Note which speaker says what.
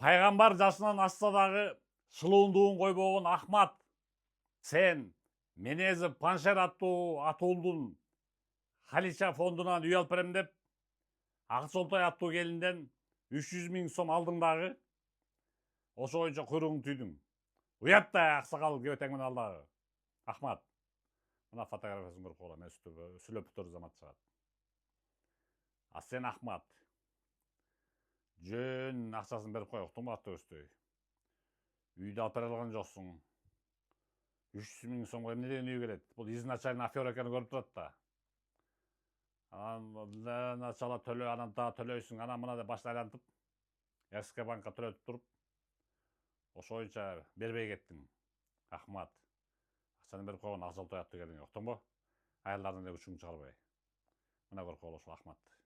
Speaker 1: Пайгамбар жашынан ашса дагы шылуундугун койбогон Ахмат, сен Менези Паншер аттуу атуулдун Халича фондунан үй алып берем деп, Аксолтой аттуу келинден 300 000 сом алдың дагы. Ошо боюнча куйругуңду түйдүң. Уяттай аксакал кебетең менен ал дагы. Ахмат. Мына фотографиясын көрүп койгула, мен сүлөп бүтөр замат чыгат. А сен Ахмат. Жөн акчасын берип коюк, уктуңбу аттыбыздөй. Үйдү алып бере алган жоксуң. 300 000 сомго эмне деген үй келет? Бул изначально афера экени көрүп турат да. Анан начала төлөө, анан да төлөйсүң, анан мына деп башты айлантып, СК банкка төлөтүп туруп, ошо боюнча бербей кеттиң. Ахмат. Акчаны берип койгон Аксолтой аттуу келиңе, уктуңбу? Аялдардын эле күчүн чыгарбай. Мына көрүп койгула ошол Ахмат.